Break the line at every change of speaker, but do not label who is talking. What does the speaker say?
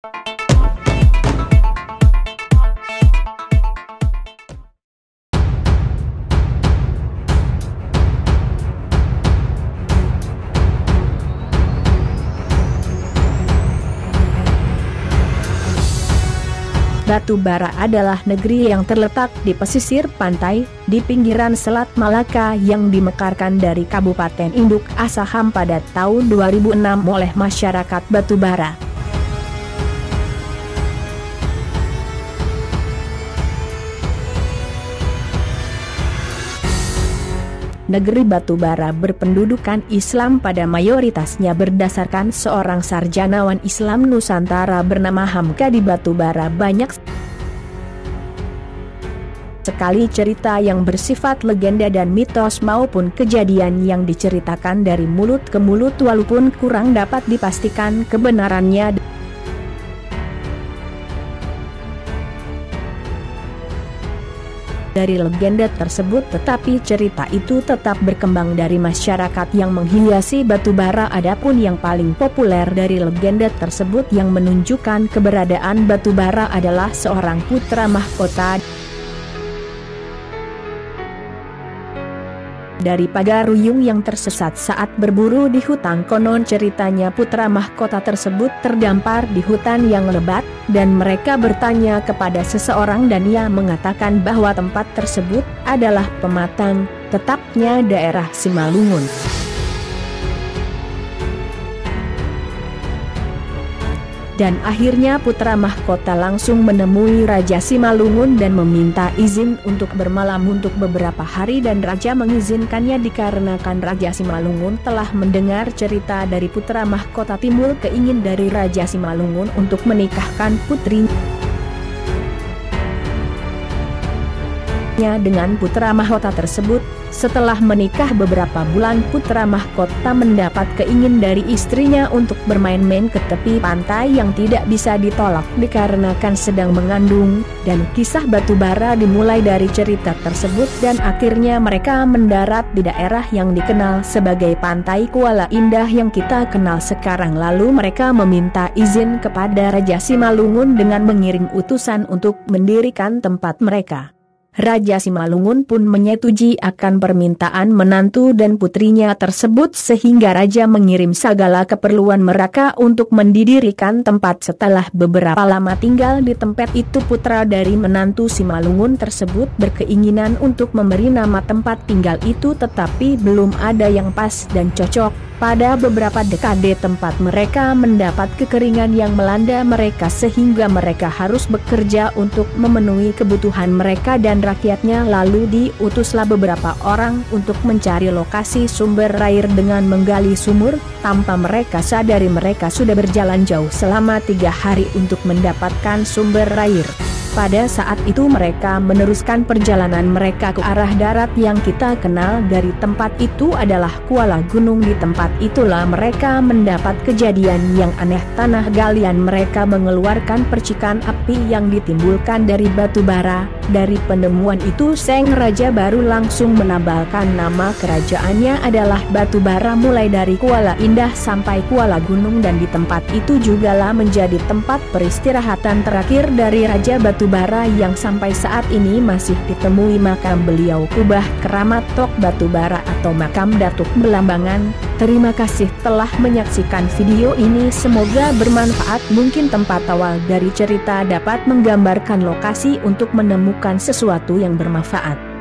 Batu Bara adalah negeri yang terletak di pesisir pantai, di pinggiran Selat Malaka yang dimekarkan dari Kabupaten Induk Asaham pada tahun 2006 oleh masyarakat Batu Bara. Negeri Batu Bara berpendudukan Islam pada mayoritasnya berdasarkan seorang sarjanawan Islam Nusantara bernama Hamka. Di Batu Bara banyak sekali cerita yang bersifat legenda dan mitos maupun kejadian yang diceritakan dari mulut ke mulut walaupun kurang dapat dipastikan kebenarannya dari legenda tersebut, tetapi cerita itu tetap berkembang dari masyarakat yang menghiasi Batu Bara. Adapun yang paling populer dari legenda tersebut yang menunjukkan keberadaan Batu Bara adalah seorang putra mahkota dari Pagaruyung yang tersesat saat berburu di hutan. Konon ceritanya putra mahkota tersebut terdampar di hutan yang lebat, dan mereka bertanya kepada seseorang dan ia mengatakan bahwa tempat tersebut adalah Pematang, tetapnya daerah Simalungun. Dan akhirnya putra mahkota langsung menemui Raja Simalungun dan meminta izin untuk bermalam untuk beberapa hari, dan Raja mengizinkannya dikarenakan Raja Simalungun telah mendengar cerita dari putra mahkota. Timbul keingin dari Raja Simalungun untuk menikahkan putrinya dengan putra mahkota tersebut. Setelah menikah beberapa bulan, putra mahkota mendapat keingin dari istrinya untuk bermain-main ke tepi pantai yang tidak bisa ditolak dikarenakan sedang mengandung, dan kisah Batu Bara dimulai dari cerita tersebut dan akhirnya mereka mendarat di daerah yang dikenal sebagai Pantai Kuala Indah yang kita kenal sekarang. Lalu mereka meminta izin kepada Raja Simalungun dengan mengirim utusan untuk mendirikan tempat mereka. Raja Simalungun pun menyetujui akan permintaan menantu dan putrinya tersebut, sehingga Raja mengirim segala keperluan mereka untuk mendirikan tempat. Setelah beberapa lama tinggal di tempat itu, putra dari menantu Simalungun tersebut berkeinginan untuk memberi nama tempat tinggal itu, tetapi belum ada yang pas dan cocok. Pada beberapa dekade tempat mereka mendapat kekeringan yang melanda mereka, sehingga mereka harus bekerja untuk memenuhi kebutuhan mereka dan rakyatnya. Lalu diutuslah beberapa orang untuk mencari lokasi sumber air dengan menggali sumur. Tanpa mereka sadari mereka sudah berjalan jauh selama 3 hari untuk mendapatkan sumber air. Pada saat itu mereka meneruskan perjalanan mereka ke arah darat yang kita kenal. Dari tempat itu adalah Kuala Gunung. Di tempat itulah mereka mendapat kejadian yang aneh. Tanah galian mereka mengeluarkan percikan api yang ditimbulkan dari batu bara. Dari penemuan itu Sang Raja baru langsung menabalkan nama kerajaannya adalah Batu Bara mulai dari Kuala Indah sampai Kuala Gunung, dan di tempat itu jugalah menjadi tempat peristirahatan terakhir dari Raja Batu Bara yang sampai saat ini masih ditemui makam beliau. Kubah Keramat Tok Batu Bara atau makam Datuk Belambangan. Terima kasih telah menyaksikan video ini, semoga bermanfaat. Mungkin tempat awal dari cerita dapat menggambarkan lokasi untuk menemukan sesuatu yang bermanfaat.